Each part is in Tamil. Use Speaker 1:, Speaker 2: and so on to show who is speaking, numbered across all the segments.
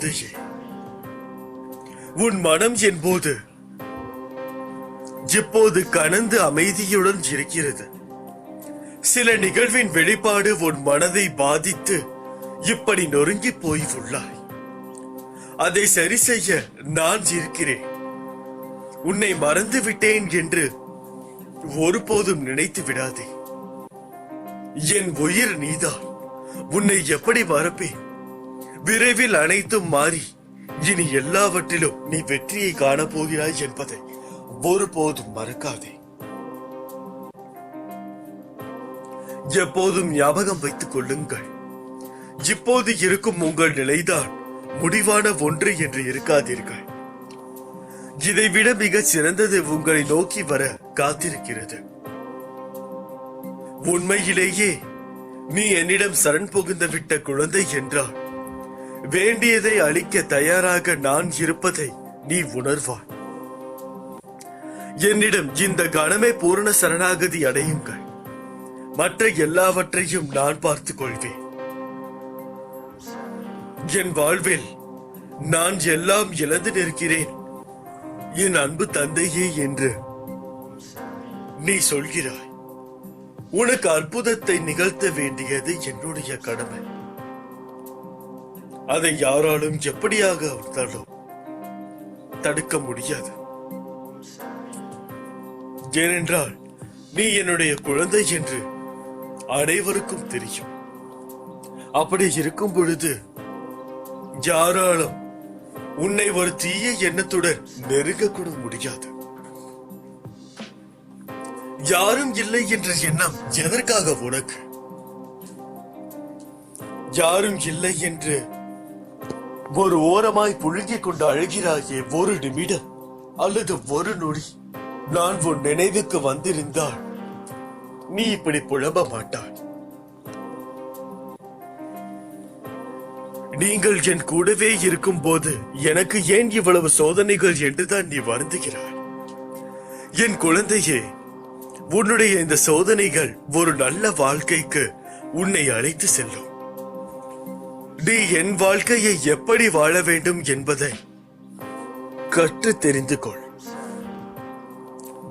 Speaker 1: குழந்தையே, உன் மனம் என்போது இப்போது கனந்து அமைதியுடன் இருக்கிறது. சில நிகழ்வின் வெளிப்பாடு உன் மனதை பாதித்து இப்படி நொறுங்கி போய் உள்ளாய். அதை சரி செய்ய நான் இருக்கிறேன். உன்னை மறந்து விட்டேன் என்று ஒருபோதும் நினைத்து விடாதே. என் உயிர் நீதான். உன்னை எப்படி மறப்பேன்? விரைவில் அனைத்தும் மாறி இனி எல்லாவற்றிலும் நீ வெற்றியை காணப்போகிறாய் என்பதை ஒருபோதும் மறக்காதே. எப்போதும் ஞாபகம் வைத்துக் கொள்ளுங்கள், இப்போது இருக்கும் உங்கள் நிலைதான் முடிவான ஒன்று என்று இருக்காதீர்கள். இதைவிட மிக சிறந்தது உங்களை நோக்கி வர காத்திருக்கிறது. உண்மையிலேயே நீ என்னிடம் சரண் புகுந்து விட்ட குழந்தை என்றால் வேண்டியதை அளிக்க தயாராக நான் இருப்பதை நீ உணர்வாய். என்னிடம் இந்த கணமே பூரண சரணாகதி அடையுங்கள். மற்ற எல்லாவற்றையும் நான் பார்த்துக் கொள்வேன். என் வாழ்வில் நான் எல்லாம் இழந்து நிற்கிறேன் என் அன்பு தந்தையே என்று நீ சொல்கிறாய். உனக்கு அற்புதத்தை நிகழ்த்த வேண்டியது என்னுடைய கடமை. அதை யாராலும் எப்படியாக இருந்தாலும் தடுக்க முடியாது. ஏனென்றால் நீ என்னுடைய குழந்தை என்று அனைவருக்கும் தெரியும். அப்படி இருக்கும் பொழுது யாராலும் உன்னை ஒரு தீய எண்ணத்துடன் நெருங்க கூட முடியாது. யாரும் இல்லை என்ற எண்ணம் எதற்காக உனக்கு? யாரும் இல்லை என்று ஒரு ஓரமாய் புழுங்கிக் கொண்டு அழுகிறாயே ஒரு நிமிடம் அல்லது ஒரு நொடி நான் உன் நினைவுக்கு வந்திருந்தால் நீ இப்படி புலம்ப மாட்டாய். நீங்கள் என் கூடவே இருக்கும் போது எனக்கு ஏன் இவ்வளவு சோதனைகள் என்றுதான் நீ வருந்துகிறாய். என் குழந்தையே, உன்னுடைய இந்த சோதனைகள் ஒரு நல்ல வாழ்க்கைக்கு உன்னை அழைத்து செல்லும். நீ என் வாழ்க்கையை எப்படி வாழ வேண்டும் என்பதை கற்று தெரிந்து கொள்.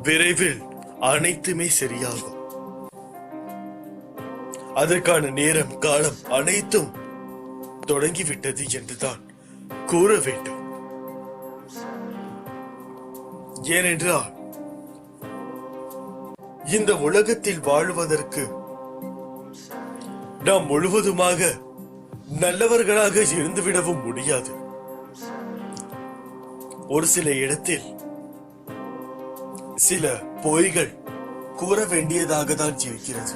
Speaker 1: விரைவில் அனைத்துமே சரியாகும். அதற்கான நேரம் காலம் அனைத்தும் தொடங்கிவிட்டது என்றுதான் கூற வேண்டும். ஏனென்றால் இந்த உலகத்தில் வாழ்வதற்கு நாம் முழுவதுமாக நல்லவர்களாக இருந்துவிடவும் முடியாது. ஒரு சில இடத்தில் சில பொய்கள் கூற வேண்டியதாக தான் இருக்கிறது.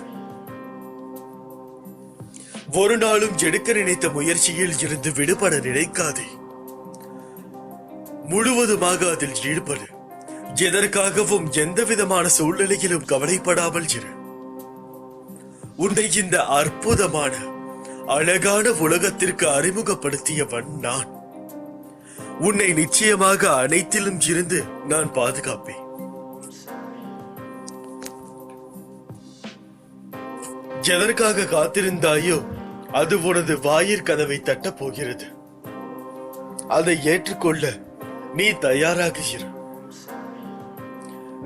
Speaker 1: ஒரு நாளும் எடுக்க நினைத்த முயற்சியில் இருந்து விடுபட நினைக்காதே. முழுவதுமாக அதில் ஈடுபடு. எதற்காகவும் எந்த விதமான சூழ்நிலையிலும் கவலைப்படாமல் இரு. உன்னை இந்த அற்புதமான அழகான உலகத்திற்கு அறிமுகப்படுத்தியவன் நான். உன்னை நிச்சயமாக அனைத்திலும் இருந்து நான் பாதுகாப்பேன். எதற்காக காத்திருந்தாயோ அது உனது வாயிற் கதவை தட்டப் போகிறது. அதை ஏற்றுக்கொள்ள நீ தயாராக இரு.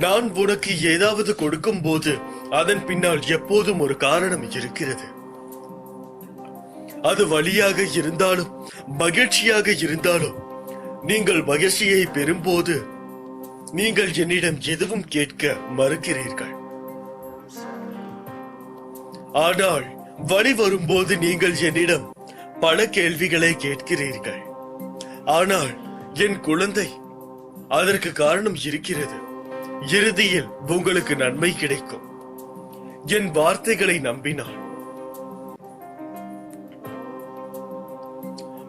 Speaker 1: நான் உனக்கு ஏதாவது கொடுக்கும் போது அதன் பின்னால் எப்போதும் ஒரு காரணம் இருக்கிறது. அது வலியாக இருந்தாலும் மகிழ்ச்சியாக இருந்தாலும் நீங்கள் மகிழ்ச்சியை பெறும்போது நீங்கள் என்னிடம் எதுவும் கேட்க மறுக்கிறீர்கள். ஆனால் வழி வரும்போது நீங்கள் என்னிடம் பல கேள்விகளை கேட்கிறீர்கள். ஆனால் என் குழந்தை, அதற்கு காரணம் இருக்கிறது. இறுதியில் உங்களுக்கு நன்மை கிடைக்கும். என் வார்த்தைகளை நம்பினாள்.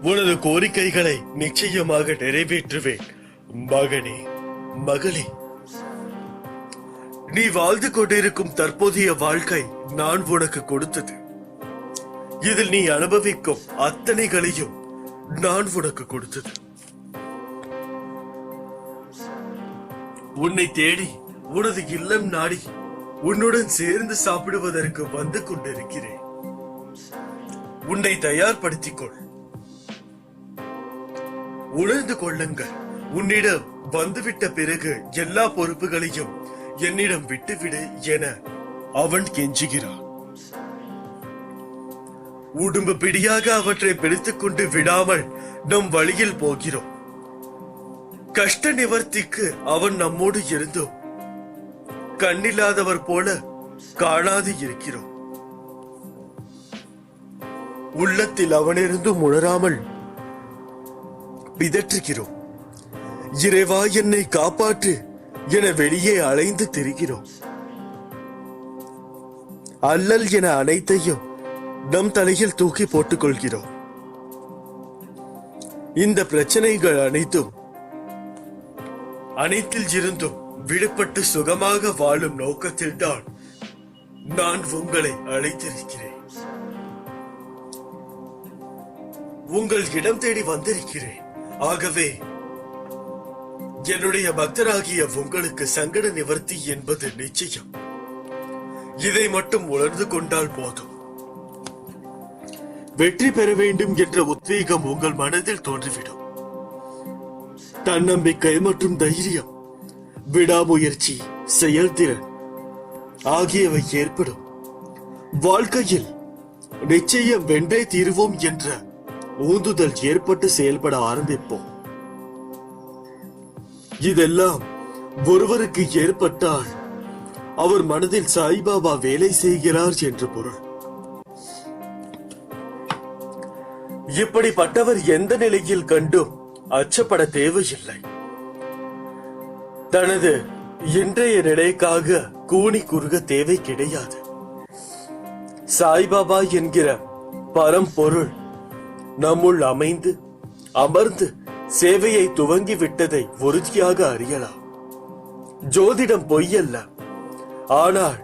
Speaker 1: உனது கோரிக்கைகளை நிச்சயமாக நிறைவேற்றுவேன் மகனே, மகளே. நீ வாழ்ந்து கொண்டிருக்கும் தற்போதைய வாழ்க்கை நான் உனக்கு கொடுத்தது. இதில் நீ அனுபவிக்கும் அத்தனைகளையும் நான் உனக்கு கொடுத்தது. உன்னை தேடி உனது இல்லம் நாடி உன்னுடன் சேர்ந்து சாப்பிடுவதற்கு வந்து கொண்டிருக்கிறேன். உன்னை தயார்படுத்திக் கொள். உணர்ந்து கொள்ளுங்கள். உன்னிடம் வந்துவிட்ட பிறகு எல்லா பொறுப்புகளையும் என்னிடம் விட்டுவிடு என அவன் கெஞ்சுகிறான். உடும்பு பிடியாக அவற்றை பிடித்துக் கொண்டு விடாமல் நம் வழியில் போகிறோம். கஷ்ட நிவர்த்திக்கு அவன் நம்மோடு இருந்தும் கண்ணில்லாதவர் போல காணாது இருக்கிறோம். உள்ளத்தில் அவனிருந்தும் உணராமல் பிதற்றுகிறோம். இறைவா என்னை காப்பாற்று என வெளியே அலைந்து திரிகிறோம். அல்லல் என அனைத்தையும் நம் தலையில் தூக்கி போட்டுக் கொள்கிறோம். இந்த பிரச்சனைகள் அனைத்தில் இருந்தும் விடுபட்டு சுகமாக வாழும் நோக்கத்தில் தான் நான் உங்களை அழைத்திருக்கிறேன். உங்கள் இடம் தேடி வந்திருக்கிறேன். ஆகவே என்னுடைய பக்தராகிய உங்களுக்கு சங்கட நிவர்த்தி என்பது நிச்சயம். இதை மட்டும் உணர்ந்து கொண்டால் போதும். வெற்றி பெற வேண்டும் என்ற உத்வேகம் உங்கள் மனதில் தோன்றிவிடும். தன்னம்பிக்கை மற்றும் தைரியம், விடாமுயற்சி, செயல்திறன் ஆகியவை ஏற்படும். வாழ்க்கையில் நிச்சயம் வென்றே தீர்வோம் என்ற ஊந்துதல் ஏற்பட்டு செயல்பட ஆரம்பிப்போம். இதெல்லாம் ஒருவருக்கு ஏற்பட்டால் அவர் மனதில் சாய்பாபா வேலை செய்கிறார் என்று பொருள். இப்படிப்பட்டவர் எந்த நிலையில் கண்டும் அச்சப்பட தேவையில்லை. தனது இன்றைய நிலைக்காக கூனி குறுக தேவை கிடையாது. சாய்பாபா என்கிற பரம்பொருள் நம்முள் அமைந்து அமர்ந்து சேவையை துவங்கி விட்டதை உறுதியாக அறியலாம். ஜோதிடம் பொய்யல்ல, ஆனால்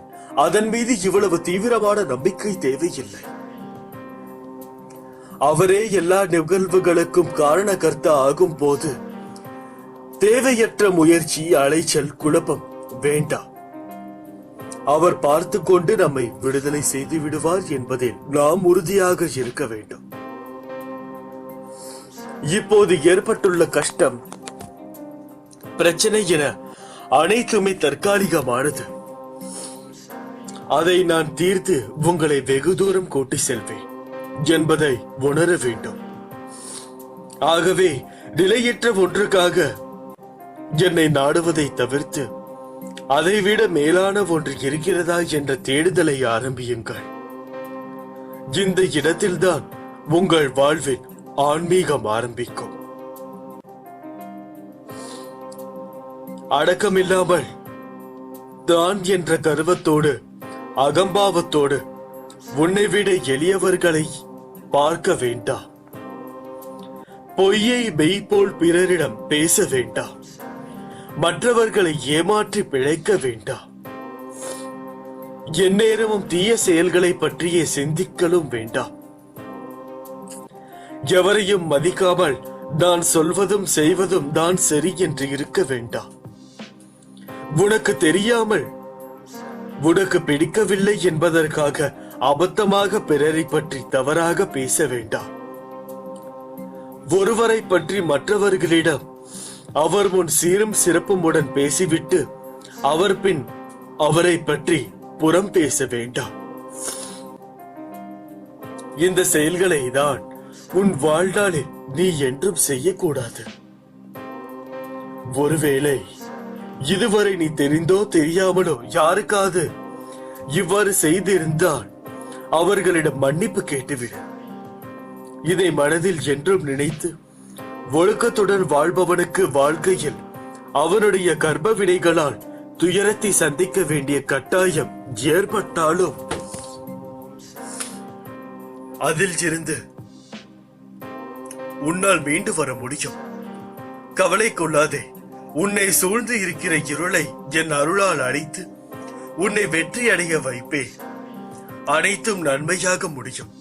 Speaker 1: அதன் மீது இவ்வளவு தீவிரமான நம்பிக்கை தேவையில்லை. அவரே எல்லா நிகழ்வுகளுக்கும் காரணகர்த்தா ஆகும் போது தேவையற்ற முயற்சி, அலைச்சல், குழப்பம் வேண்டாம். அவர் பார்த்து கொண்டு நம்மை விடுதலை செய்து விடுவார் என்பதில் நாம் உறுதியாக இருக்க வேண்டும். இப்போது ஏற்பட்டுள்ள கஷ்டம், பிரச்சனை என அனைத்துமே தற்காலிகமானது. அதை நான் தீர்த்து உங்களை வெகு தூரம் கூட்டி செல்வேன் என்பதை உணர வேண்டும். ஆகவே நிலையற்ற ஒன்றுக்காக என்னை நாடுவதை தவிர்த்து அதைவிட மேலான ஒன்று இருக்கிறதா என்ற தேடுதலை ஆரம்பியுங்கள். இந்த இடத்தில்தான் உங்கள் வாழ்வின் ஆன்மீகம் ஆரம்பிக்கும். அடக்கமில்லாமல் தான் என்ற கர்வத்தோடு, அகம்பாவத்தோடு உன்னை விட எளியவர்களை பார்க்க வேண்டாம். பொய்யை மெய் போல் பிறரிடம் பேச வேண்டாம். மற்றவர்களை ஏமாற்றி பிழைக்க வேண்டாம். எந்நேரமும் தீய செயல்களை பற்றியே சிந்திக்கலும் வேண்டாம். எவரையும் மதிக்காமல் நான் சொல்வதும் செய்வதும் தான் சரி என்று இருக்க வேண்டாம். உனக்கு தெரியாமல், உனக்கு பிடிக்கவில்லை என்பதற்காக அபத்தமாக பிறரை பற்றி தவறாக பேச வேண்டாம். ஒருவரை பற்றி மற்றவர்களிடம் அவர் முன் சீரும் சிறப்புமுடன் பேசிவிட்டு அவர் பின் அவரை பற்றி புறம் பேச வேண்டாம். இந்த செயல்களை தான் உன் வாழ்நாளில் நீ என்றும் செய்யக்கூடாது. ஒருவேளை இதுவரை நீ தெரிந்தோ தெரியாமலோ யாருக்காவது இவ்வாறு செய்திருந்தால் அவர்களிடம் மன்னிப்பு கேட்டுவிடு. இதை மனதில் என்றும் நினைத்து ஒழுக்கத்துடன் வாழ்பவனுக்கு வாழ்க்கையில் அவனுடைய கர்ப்ப வினைகளால் துயரத்தை சந்திக்க வேண்டிய கட்டாயம் ஏற்பட்டாலும் அதில் இருந்து உன்னால் மீண்டு வர முடியும். கவலை கொள்ளாதே. உன்னை சூழ்ந்து இருக்கிற இருளை என் அருளால் அழித்து உன்னை வெற்றி அடைய வைப்பேன். அனைத்தும் நன்மையாக முடியும்.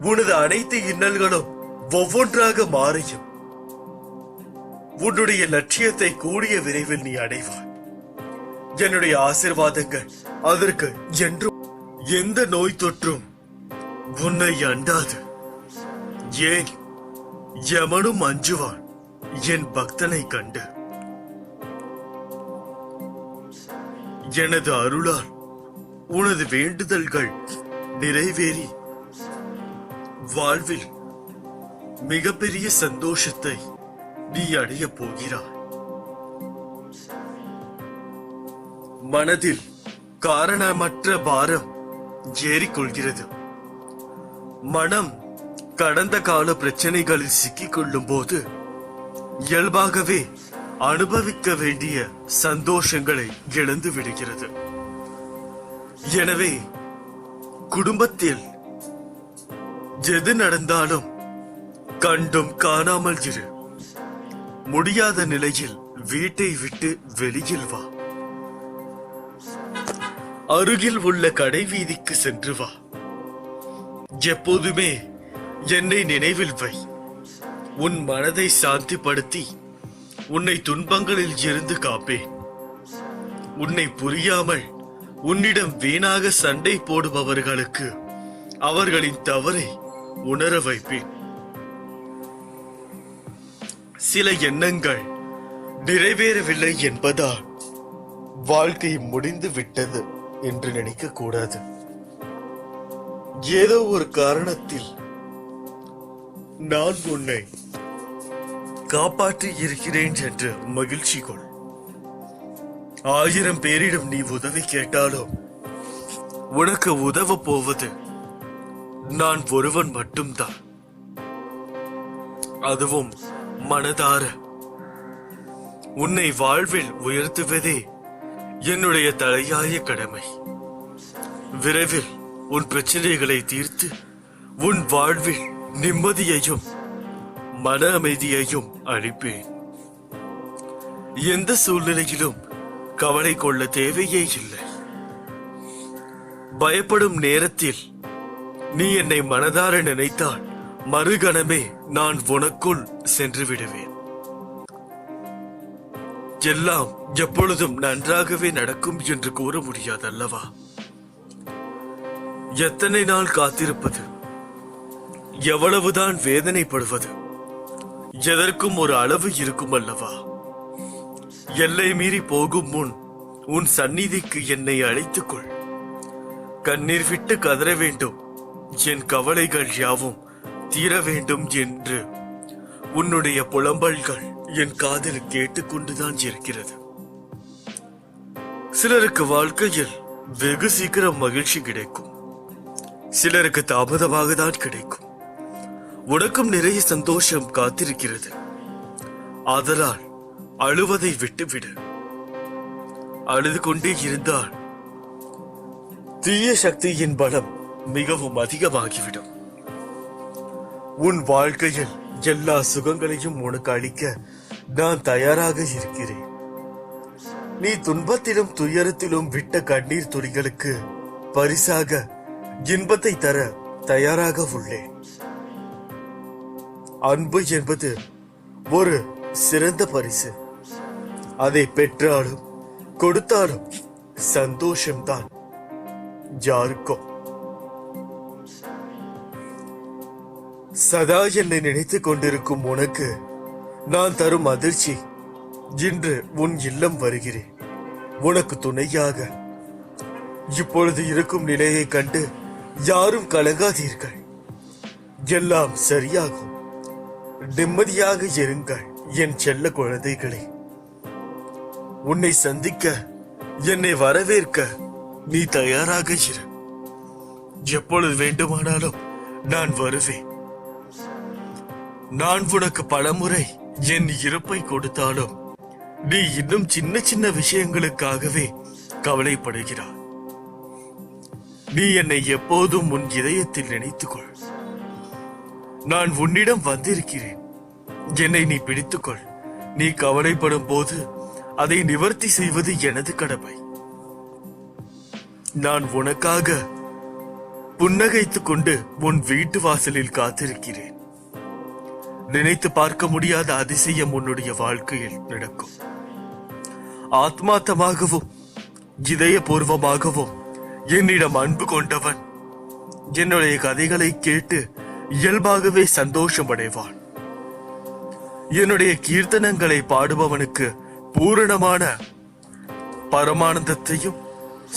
Speaker 1: உனது அனைத்து இன்னல்களும் ஒவ்வொன்றாக மாறியும் உன்னுடைய லட்சியத்தை கூடிய விரைவில் நீ அடைவாய். என்னுடைய ஆசீர்வாதங்கள் அதற்கு என்றும். எந்த நோய் தொற்றும் உன்னை அண்டாது. ஏன் யமனும் அஞ்சுவான். என் பக்தனை கண்டு எனது அருளால் உனது வேண்டுதல்கள் நிறைவேறி வாழ்வில் மிகப்பெரிய சந்தோஷத்தை நீ அடைய போகிறாய். மனதில் காரணமற்ற பாரம் ஏறிக்கொள்கிறது. மனம் கடந்த கால பிரச்சனைகளில் சிக்கிக் கொள்ளும் போது இயல்பாகவே அனுபவிக்க வேண்டிய சந்தோஷங்களை இழந்து விடுகிறது. எனவே குடும்பத்தில் எது நடந்தாலும் கண்டும் காணாமல் இரு. முடியாத நிலையில் வீட்டை விட்டு வெளியில் வா. அருகில் உள்ள கடை வீதிக்கு சென்று வா. எப்போதுமே என்னை நினைவில் வை. உன் மனதை சாந்திப்படுத்தி உன்னை துன்பங்களில் இருந்து காப்பேன். உன்னை புரியாமல் உன்னிடம் வீணாக சண்டை போடுபவர்களுக்கு அவர்களின் தவறை உணர வைப்பேன். சில எண்ணங்கள் நிறைவேறவில்லை என்பதால் வாழ்க்கை முடிந்து விட்டது என்று நினைக்க கூடாது. ஏதோ ஒரு காரணத்தில் நான் உன்னை காப்பாற்றி இருக்கிறேன் என்று மகிழ்ச்சி கொள். 1000 பேரிடம் நீ உதவி கேட்டாலும் உனக்கு உதவ போவது நான் ஒருவன் மட்டும்தான். அதுவும் மனதார. உன்னை வாழ்வில் உயர்த்துவதே என்னுடைய தலையாய கடமை. விரைவில் உன் பிரச்சனைகளை தீர்த்து உன் வாழ்வில் நிம்மதியையும் மன அமைதியையும் அளிப்பேன். எந்த சூழ்நிலையிலும் கவலை கொள்ள தேவையே இல்லை. பயப்படும் நேரத்தில் நீ என்னை மனதார நினைத்தால் மறுகணமே நான் உனக்குள் சென்று விடுவேன். எல்லாம் எப்பொழுதும் நன்றாகவே நடக்கும் என்று கூற முடியாதல்லவா? எத்தனை நாள் காத்திருப்பது? எவ்வளவுதான் வேதனைப்படுவது? எதற்கும் ஒரு அளவு இருக்கும் அல்லவா? எல்லை மீறி போகும் முன் உன் சந்நிதிக்கு என்னை அழைத்துக் கொள். கண்ணீர் விட்டு கதற வேண்டும். என் கவலைகள் யாவும் தீர வேண்டும் என்று உன்னுடைய புலம்பல்கள் என் காதில் கேட்டுக்கொண்டுதான் இருக்கிறது. சிலருக்கு வாழ்க்கையில் வெகு சீக்கிரம் மகிழ்ச்சி கிடைக்கும், சிலருக்கு தாமதமாக தான் கிடைக்கும். உனக்கும் நிறைய சந்தோஷம் காத்திருக்கிறது. ஆதலால் அழுவதை விட்டுவிடு. அழுது கொண்டே இருந்தால் தீய சக்தியின் பலம் மிகவும் அதிகமாகிவிடும். உன் வாழ்க்கையில் எல்லா சுகங்களையும் உனக்கு அளிக்க நான் தயாராக இருக்கிறேன். நீ துன்பத்திலும் துயரத்திலும் விட்ட கண்ணீர் துளிகளுக்கு பரிசாக இன்பத்தை தர தயாராக உள்ளேன். அன்பு என்பது ஒரு சிறந்த பரிசு. அதை பெற்றாலும் கொடுத்தாலும் சந்தோஷம்தான் யாருக்கும். சதா என்னை நினைத்துக் கொண்டிருக்கும் உனக்கு நான் தரும் அதிர்ச்சி. இன்று உன் இல்லம் வருகிறேன் உனக்கு துணையாக. இப்பொழுது இருக்கும் நிலையை கண்டு யாரும் கலங்காதீர்கள். எல்லாம் சரியாகும். நிம்மதியாக இருங்கள் என் செல்ல குழந்தைகளே. உன்னை சந்திக்க, என்னை வரவேற்க நீ தயாராக இரு. எப்பொழுது வேண்டுமானாலும் நான் வருவேன். நான் உனக்கு பலமுறை என் இருப்பை கொடுத்தாலும் நீ இன்னும் சின்ன சின்ன விஷயங்களுக்காகவே கவலைப்படுகிறாய். நீ என்னை எப்போதும் உன் இதயத்தில் நினைத்துக்கொள். நான் உன்னிடம் வந்திருக்கிறேன். என்னை நீ பிடித்துக்கொள். நீ கவலைப்படும் போது அதை நிவர்த்தி செய்வது எனது கடமை. நான் உனக்காக புன்னகைத்துக் கொண்டு உன் வீட்டு வாசலில் காத்திருக்கிறேன். நினைத்து பார்க்க முடியாத அதிசயம் உன்னுடைய வாழ்க்கையில் நடக்கும். ஆத்மார்த்தமாகவும் இதயபூர்வமாகவும் என்னிடம் அன்பு கொண்டவன் என்னுடைய கதைகளை கேட்டு இயல்பாகவே சந்தோஷம் அடைவான். என்னுடைய கீர்த்தனங்களை பாடுபவனுக்கு பூரணமான பரமானந்தத்தையும்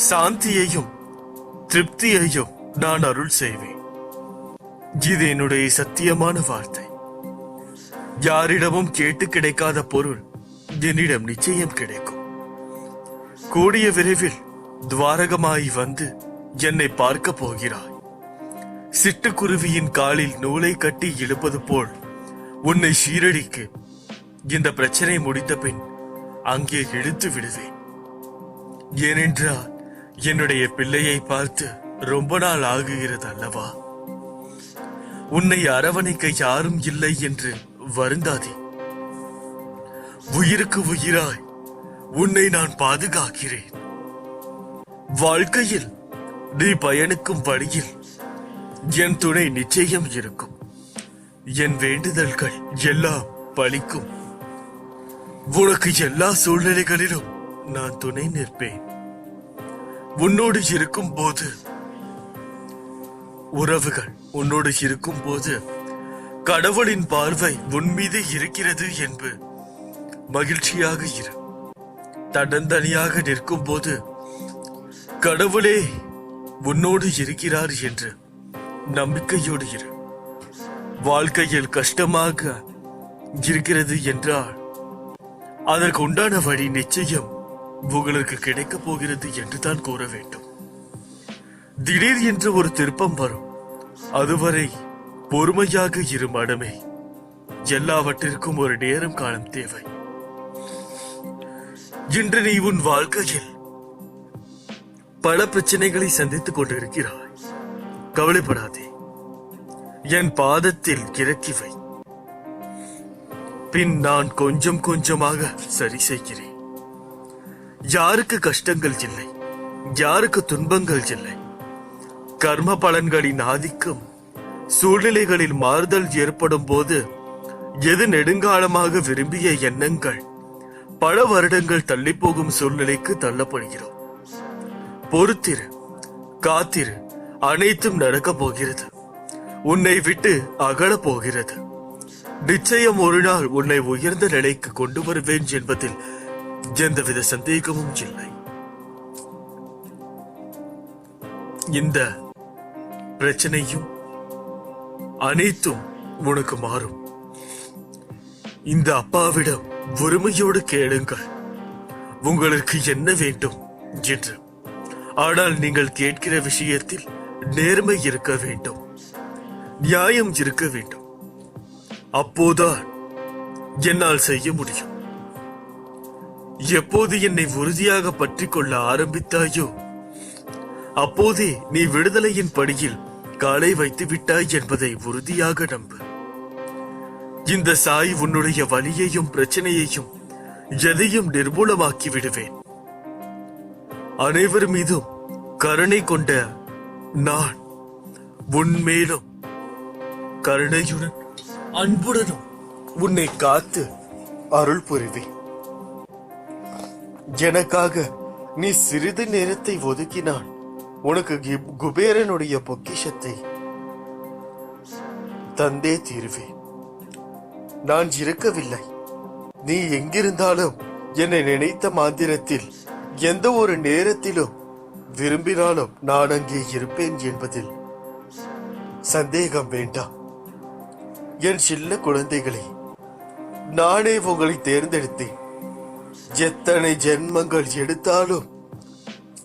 Speaker 1: சாந்தியையும் திருப்தியையும் நான் அருள் செய்வேன். இது என்னுடைய சத்தியமான வார்த்தை. யாரிடமும் கேட்டு கிடைக்காத பொருள் என்னிடம் நிச்சயம் கிடைக்கும். கூடிய விரைவில் துவாரகமாய் வந்து என்னை பார்க்க போகிறாய். சிட்டுக்குருவியின் காலில் நூலை கட்டி இழுப்பது போல் உன்னை சீரடிக்கு இந்த பிரச்சனை முடித்த பின் அங்கே இழுத்து விடுவேன். ஏனென்றால் என்னுடைய பிள்ளையை பார்த்து ரொம்ப நாள் ஆகுகிறது அல்லவா? உன்னை அரவணைக்க யாரும் இல்லை என்று வருந்தாதே. உயிருக்கு உயிராய் உன்னை நான் பாதுகாக்கிறேன். வாழ்க்கையில் நீ பயணிக்கும் வழியில் என் துணை நிச்சயம் இருக்கும். என் வேண்டுதல்கள் எல்லாம் பலிக்கும். உனக்கு எல்லா சூழ்நிலைகளிலும் நான் துணை நிற்பேன். உன்னோடு இருக்கும் போது, உறவுகள் உன்னோடு இருக்கும் போது கடவுளின் பார்வை உன் மீது இருக்கிறது என்று மகிழ்ச்சியாக இரு. தன்னந்தனியாக நிற்கும் போது கடவுளே உன்னோடு இருக்கிறார் என்று நம்பிக்கையோடு இரு. வாழ்க்கையில் கஷ்டமாக இருக்கிறது என்றால் அதற்கு உண்டான வழி நிச்சயம் உங்களுக்கு கிடைக்கப் போகிறது என்று தான் கூற வேண்டும். திடீர் என்று ஒரு திருப்பம் வரும். அதுவரை பொறுமையாக இரு மனமே. எல்லாவற்றிற்கும் ஒரு நேரம் காலம் தேவை. இன்று நீ உன் வாழ்க்கையில் பல பிரச்சனைகளை சந்தித்துக் கொண்டிருக்கிறாய். கவலைப்படாதே. என் பாதத்தில் இறக்கி வை. பின் நான் கொஞ்சம் கொஞ்சமாக சரி செய்கிறேன். யாருக்கு கஷ்டங்கள் இல்லை, யாருக்கு துன்பங்கள் இல்லை. கர்ம பலன்களின் ஆதிக்கம், சூழ்நிலைகளில் மாறுதல் ஏற்படும் போது எது நெடுங்காலமாக விரும்பிய எண்ணங்கள் பல வருடங்கள் தள்ளி போகும் சூழ்நிலைக்கு தள்ளப்படுகிறோம். பொறுத்திரு, காத்திரு. அனைத்தும் நடக்கப் போகிறது. உன்னை விட்டு அகல போகிறது. நிச்சயம் ஒரு நாள் உன்னை உயர்ந்த நிலைக்கு கொண்டு வருவேன் என்பதில் எந்தவித சந்தேகமும் இல்லை. இந்த பிரச்சனையும் அனைத்தும் உனக்கு மாறும். இந்த அப்பாவிடம் பொறுமையோடு கேளுங்கள், உங்களுக்கு என்ன வேண்டும் என்று. ஆனால் நீங்கள் கேட்கிற விஷயத்தில் நேர்மை இருக்க வேண்டும், நியாயம் இருக்க வேண்டும். அப்போதான் என்னால் செய்ய முடியும். எப்போது என்னை உறுதியாக பற்றிக் கொள்ள ஆரம்பித்தாயோ அப்போதே நீ விடுதலையின் படியில் காலை வைத்து விட்டாய் என்பதை உறுதியாக நம்பு. இந்த சாய் உன்னுடைய வலியையும் பிரச்சனையையும் எதையும் நிர்மூலமாக்கி விடுவேன். அனைவர் மீதும் கருணை கொண்ட நான் உன்மேலும் கருணையுடன் அன்புடனும் உன்னை காத்து அருள் புரிவேன். எனக்காக நீ சிறிது நேரத்தை ஒதுக்கினான் உனக்கு குபேரனுடைய பொக்கிஷத்தை தந்தே தீருவேன். நான் இருக்கவில்லை. நீ எங்கிருந்தாலும் என்னை நினைத்த மாத்திரத்தில் எந்த ஒரு நேரத்திலும் விரும்பினாலும் நான் அங்கே இருப்பேன் என்பதில் சந்தேகம் வேண்டாம். என் சின்ன குழந்தைகளே, நானே உங்களை தேர்ந்தெடுத்தேன். எத்தனை ஜென்மங்கள் எடுத்தாலும்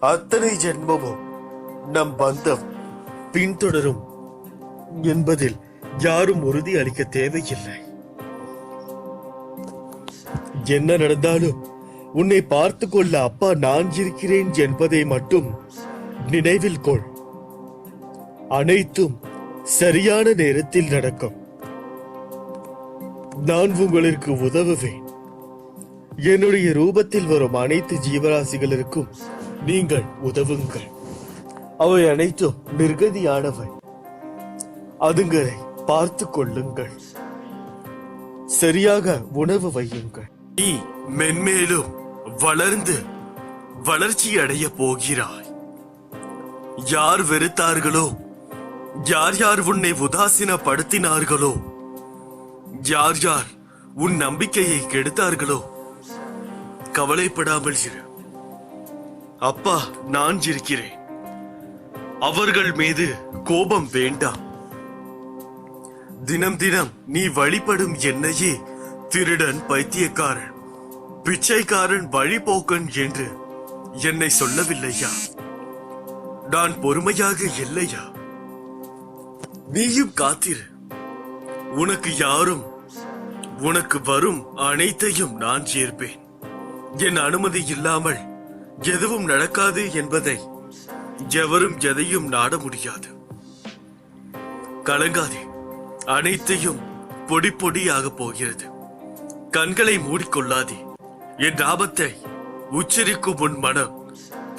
Speaker 1: அத்தனை ஜென்மமும் நம் பந்தம் பின்தொடரும் என்பதில் யாரும் உறுதி அளிக்க தேவையில்லை. என்ன நடந்தாலும் உன்னை பார்த்து கொள்ள அப்பா நான் இருக்கிறேன் என்பதை மட்டும் நினைவில் கொள். அனைத்தும் சரியான நேரத்தில் நடக்கும். நான் உங்களுக்கு உதவுவேன். என்னுடைய ரூபத்தில் வரும் அனைத்து ஜீவராசிகளுக்கும் நீங்கள் உதவுங்கள். அவை அனைத்தும் நிர்கதியானவை. அதுங்களை பார்த்து கொள்ளுங்கள். சரியாக உணவு வையுங்கள். நீ மென்மேலும் வளர்ந்து வளர்ச்சி அடைய போகிறாய். யார் வெறுத்தார்களோ, யார் யார் உன்னை உதாசீனப்படுத்தினார்களோ, யார் யார் உன் நம்பிக்கையை கெடுத்தார்களோ, கவலைப்படாமல் இரு. அப்பா, நான் இருக்கிறேன். அவர்கள் மீது கோபம் வேண்டாம். தினம் தினம் நீ வழிபடும் என்னையே திருடன், பைத்தியக்காரன், பிச்சைக்காரன், வழிபோக்கன் என்று என்னை சொல்லவில்லையா? நான் பொறுமையாக இல்லையா? நீயும் காத்திரு. உனக்கு யாரும் உனக்கு வரும் அனைத்தையும் நான் சேர்ப்பேன். என் அனுமதி இல்லாமல் எதுவும் நடக்காது என்பதை எவரும் எதையும் நாட முடியாது. கலங்காதே, அனைத்தையும் பொடி பொடியாக போகிறது. கண்களை மூடிக்கொள்ளாதே. என் நாமத்தை உச்சரிக்கும் உன் மனம்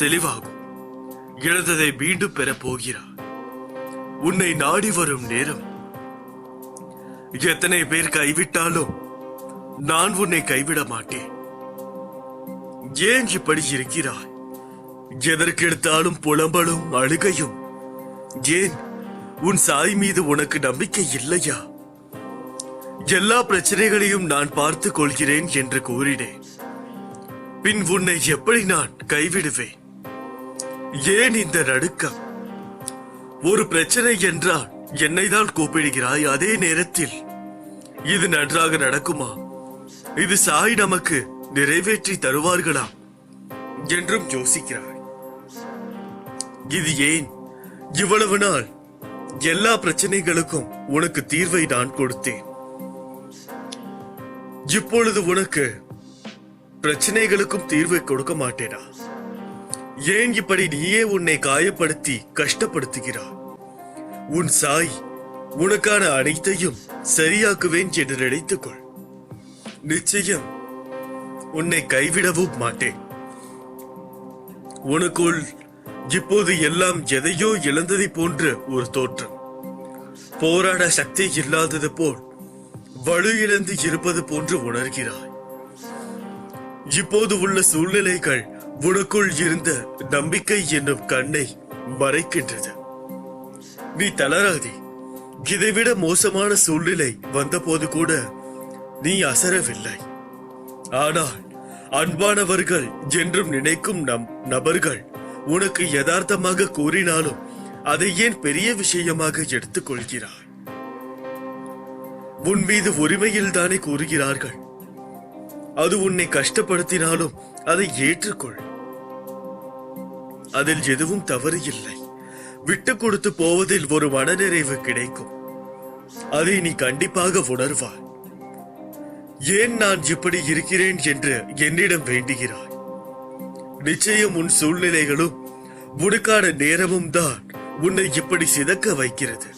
Speaker 1: தெளிவாகும். இழந்ததை மீண்டும் பெறப் போகிறார். உன்னை நாடி வரும் நேரம். எத்தனை பேர் கைவிட்டாலும் நான் உன்னை கைவிட மாட்டேன். ஏன் இப்படி இருக்கிறாய்? எதற்கெடுத்தாலும் புலம்பலும் அழுகையும். ஏன் உன் சாய் மீது உனக்கு நம்பிக்கை இல்லையா? எல்லா பிரச்சனைகளையும் நான் பார்த்துக் கொள்கிறேன் என்று கூறினேன். பின் உன்னை எப்படி நான் கைவிடுவேன்? ஏன் இந்த நடுக்கம்? ஒரு பிரச்சனை என்றால் என்னை தான் கூப்பிடுகிறாய். அதே நேரத்தில் இது நன்றாக நடக்குமா, இது சாய் நமக்கு நிறைவேற்றி தருவார்களா என்றும் யோசிக்கிறாய். இது ஏன் இவ்வளவு நாள் எல்லா பிரச்சனைகளுக்கும் உனக்கு தீர்வை நான் கொடுத்தேன். இப்பொழுது உனக்கு பிரச்சனைகளுக்கும் தீர்வை கொடுக்க மாட்டேனா? ஏன் இப்படி நீயே உன்னை காயப்படுத்தி கஷ்டப்படுத்துகிறாய்? உன் சாய் உனக்கான அனைத்தையும் சரியாக்குவேன் என்று நினைத்துக்கொள். நிச்சயம் உன்னை கைவிடவும் மாட்டேன். உனக்குள் இப்போது எல்லாம் எதையோ இழந்ததை போன்ற ஒரு தோற்றம். போராட சக்தி இல்லாதது போல் வலு இழந்து இருப்பது போன்று உணர்கிறாய். இப்போது உள்ள சூழ்நிலைகள் உனக்குள் இருந்த நம்பிக்கை என்னும் கண்ணை மறைக்கின்றது. நீ தளராதே. இதைவிட மோசமான சூழ்நிலை வந்தபோது கூட நீ அசரவில்லை. ஆனால் அன்பானவர்கள் என்றும் நினைக்கும் நபர்கள் உனக்கு யதார்த்தமாக கூறினாலும் அதை ஏன் பெரிய விஷயமாக எடுத்துக் கொள்கிறாய்? உன் மீது உரிமையில் தானே கூறுகிறார்கள். அது உன்னை கஷ்டப்படுத்தினாலும் அதை ஏற்றுக்கொள். அதில் எதுவும் தவறு இல்லை. விட்டு கொடுத்து போவதில் ஒரு மனநிறைவு கிடைக்கும். அதை நீ கண்டிப்பாக உணர்வாய். ஏன் நான் இப்படி இருக்கிறேன் என்று என்னிடம் வேண்டுகிறாய்? நிச்சயம் உன் சூழ்நிலைகளும் உனக்கான நேரமும் தான் உன்னை இப்படி சிதக்க வைக்கிறது,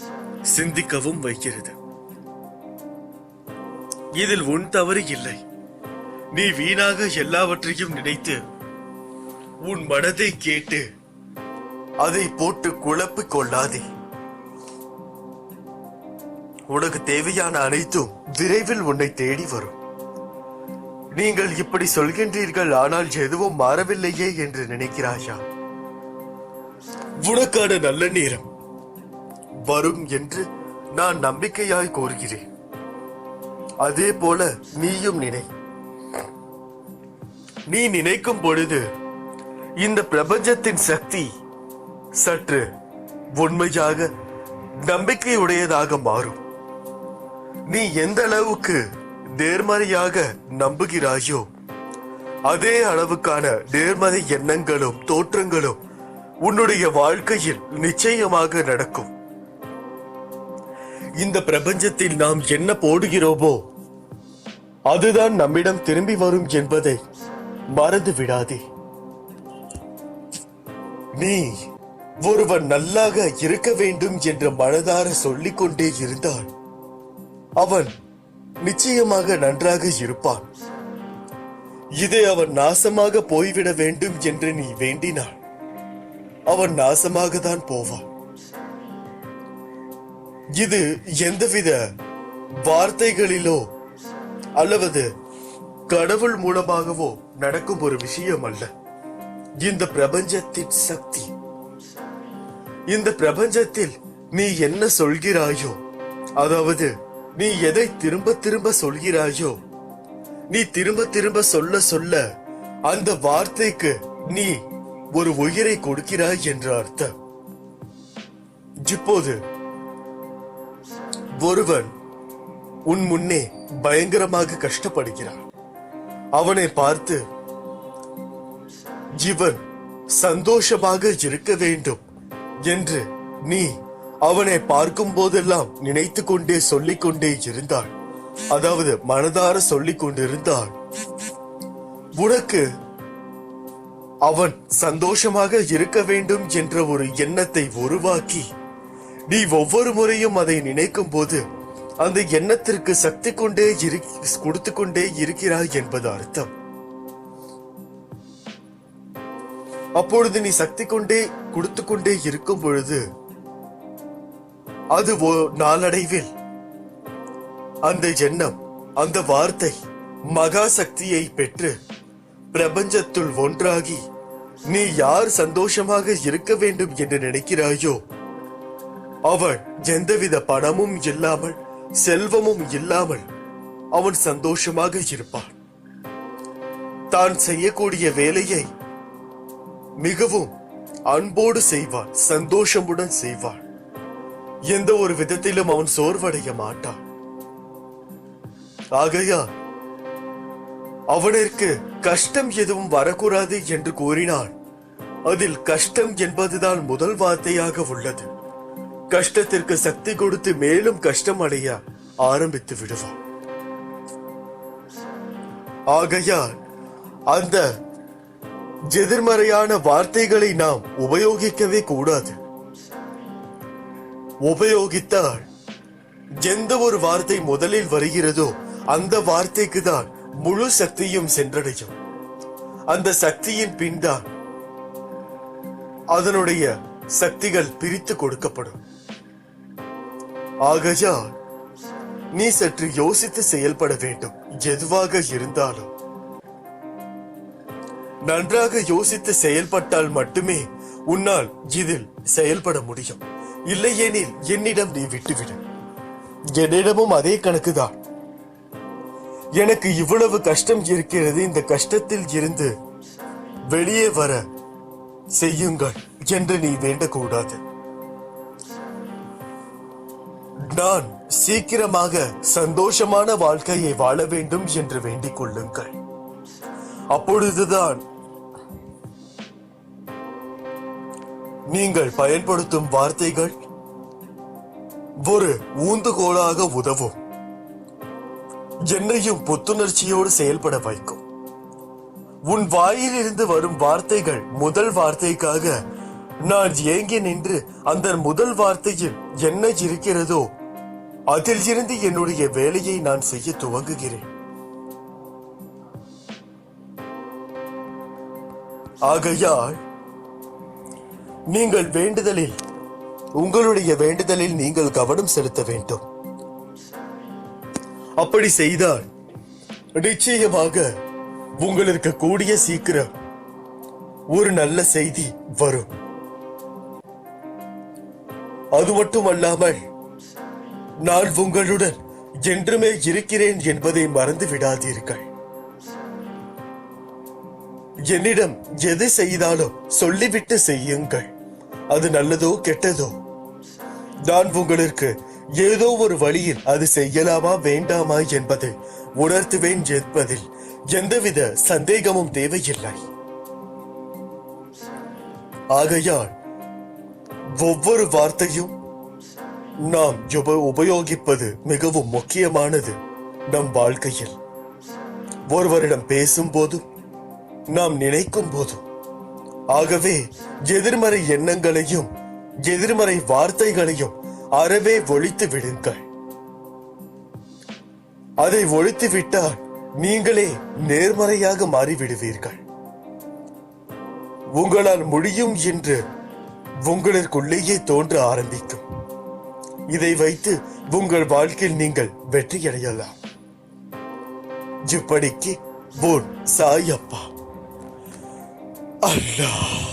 Speaker 1: சிந்திக்கவும் வைக்கிறது. இதில் உன் தவறு இல்லை. நீ வீணாக எல்லாவற்றையும் நினைத்து உன் மனதை கேட்டு அதை போட்டு குழப்பிக் கொள்ளாதே. உனக்கு தேவையான அனைத்தும் விரைவில் உன்னை தேடி வரும். நீங்கள் இப்படி சொல்கின்றீர்கள், ஆனால் எதுவும் மாறவில்லையே என்று நினைக்கிறாயா? உனக்கான நல்ல நேரம் வரும் என்று நான் நம்பிக்கையாய் கூறுகிறேன். அதே போல நீயும் நினை. நீ நினைக்கும் பொழுது இந்த பிரபஞ்சத்தின் சக்தி சற்று உண்மையாக நம்பிக்கையுடையதாக மாறும். நீ எந்த அளவுக்கு நேர்மறையாக நம்புகிறாயோ அதே அளவுக்கான நேர்மறை எண்ணங்களும் தோற்றங்களும் உன்னுடைய வாழ்க்கையில் நிச்சயமாக நடக்கும். இந்த பிரபஞ்சத்தில் நாம் என்ன போடுகிறோமோ அதுதான் நம்மிடம் திரும்பி வரும் என்பதை மறந்து விடாதே. நீ ஒருவன் நல்லாக இருக்க வேண்டும் என்று மனதார சொல்லிக் கொண்டே இருந்தால் அவன் நிச்சயமாக நன்றாக இருப்பான். இதை அவன் நாசமாக போய்விட வேண்டும் என்று நீ வேண்டினான், அவன் நாசமாக தான் போவான். இது எந்தவித வார்த்தைகளிலோ அல்லது கடவுள் மூலமாகவோ நடக்கும் ஒரு விஷயம் அல்ல. இந்த பிரபஞ்சத்தின் சக்தி. இந்த பிரபஞ்சத்தில் நீ என்ன சொல்கிறாயோ, அதாவது நீ எதை திரும்ப திரும்ப சொல்கிறாயோ, நீ திரும்ப திரும்ப சொல்ல சொல்ல அந்த வார்த்தைக்கு நீ ஒரு உயிரை கொடுக்கிறாய் என்ற அர்த்தம். இப்போது ஒருவன் உன் முன்னே பயங்கரமாக கஷ்டப்படுகிறான். அவனை பார்த்து இவன் சந்தோஷமாக இருக்க வேண்டும் என்று நீ அவனை பார்க்கும் போதெல்லாம் நினைத்து கொண்டே சொல்லிக் கொண்டே இருந்தாள், அதாவது மனதார சொல்லிக் கொண்டிருந்தாள், உனக்கு அவன் சந்தோஷமாக இருக்க வேண்டும் என்ற ஒரு எண்ணத்தை உருவாக்கி நீ ஒவ்வொரு முறையும் அதை நினைக்கும் போது அந்த எண்ணத்திற்கு சக்தி கொண்டே கொடுத்து கொண்டே இருக்கிறாய் என்பது அர்த்தம். அப்பொழுது நீ சக்தி கொண்டே கொடுத்து கொண்டே இருக்கும் பொழுது அது நாளடைவில் அந்த எண்ணம், அந்த வார்த்தை மகா சக்தியை பெற்று பிரபஞ்சத்துள் ஒன்றாகி நீ யார் சந்தோஷமாக இருக்க வேண்டும் என்று நினைக்கிறாயோ அவன் எந்தவித பணமும் இல்லாமல் செல்வமும் இல்லாமல் அவன் சந்தோஷமாக இருப்பான். தான் செய்யக்கூடிய வேலையை மிகவும் அன்போடு செய்வான், சந்தோஷமுடன் செய்வான். எந்த ஒரு விதத்திலும் அவன் சோர்வடைய மாட்டான். ஆகையால் அவனிற்கு கஷ்டம் எதுவும் வரக்கூடாது என்று கூறினான். அதில் கஷ்டம் என்பதுதான் முதல் வார்த்தையாக உள்ளது. கஷ்டத்திற்கு சக்தி கொடுத்து மேலும் கஷ்டம் அடைய ஆரம்பித்து விடுவான். ஆகையால் அந்த எதிர்மறையான வார்த்தைகளை நாம் உபயோகிக்கவே கூடாது. உபயோகித்தால் எந்த ஒரு வார்த்தை முதலில் வருகிறதோ அந்த வார்த்தைக்கு தான் முழு சக்தியும் சென்றடையும். அந்த சக்தியின் பின்தான் அதனுடைய சக்திகள் பிரித்து கொடுக்கப்படும். ஆகையால் நீ சற்று யோசித்து செயல்பட வேண்டும். எதுவாக இருந்தாலும் நன்றாக யோசித்து செயல்பட்டால் மட்டுமே உன்னால் இதில் செயல்பட முடியும். இல்லையெனில் என்னிடம் நீ விட்டுவிடு. என்னிடமும் அதே கணக்குதான். எனக்கு இவ்வளவு கஷ்டம் இருக்கிறது, இந்த கஷ்டத்தில் இருந்து வெளியே வர செய்யுங்கள் என்று நீ வேண்டக்கூடாது. நான் சீக்கிரமாக சந்தோஷமான வாழ்க்கையை வாழ வேண்டும் என்று வேண்டிக் கொள்ளுங்கள். அப்பொழுதுதான் நீங்கள் பயன்படுத்தும் வார்த்தைகள் ஒரு ஊந்துகோலாக உதவும். என்னையும் புத்துணர்ச்சியோடு செயல்பட வைக்கும். உன் வாயிலிருந்து வரும் வார்த்தைகள் முதல் வார்த்தைக்காக நான் ஏங்கி நின்று அந்த முதல் வார்த்தையில் என்ன இருக்கிறதோ அதில் இருந்து என்னுடைய வேலையை நான் செய்ய துவங்குகிறேன். ஆகையால் நீங்கள் வேண்டுதலில், உங்களுடைய வேண்டுதலில் நீங்கள் கவனம் செலுத்த வேண்டும். அப்படி செய்தால் நிச்சயமாக உங்களுக்கு கூடிய சீக்கிரம் ஒரு நல்ல செய்தி வரும். அது மட்டுமல்லாமல் நான் உங்களுடன் என்றுமே இருக்கிறேன் என்பதை மறந்து விடாதீர்கள். என்னிடம் எது செய்தாலும் சொல்லிவிட்டு செய்யுங்கள். அது நல்லதோ கெட்டதோ நான் உங்களுக்கு ஏதோ ஒரு வழியில் அது செய்யலாமா வேண்டாமா என்பதை உணர்த்துவேன் என்பதில் எந்தவித சந்தேகமும் தேவையில்லை. ஆகையால் ஒவ்வொரு வார்த்தையும் நாம் உபயோகிப்பது மிகவும் முக்கியமானது நம் வாழ்க்கையில். ஒருவரிடம் பேசும் போதும் நாம் நினைக்கும் போதும். ஆகவே எதிர்மறை எண்ணங்களையும் எதிர்மறை வார்த்தைகளையும் அறவே ஒழித்து விடுங்கள். அதை ஒழித்து விட்டால் நீங்களே நேர்மறையாக மாறிவிடுவீர்கள். உங்களால் முடியும் என்று உங்களுக்குள்ளேயே தோன்ற ஆரம்பிக்கும். இதை வைத்து உங்கள் வாழ்க்கையில் நீங்கள் வெற்றியடையலாம். இப்படிக்கு போன் சாயப்பா. அல்லாஹ்.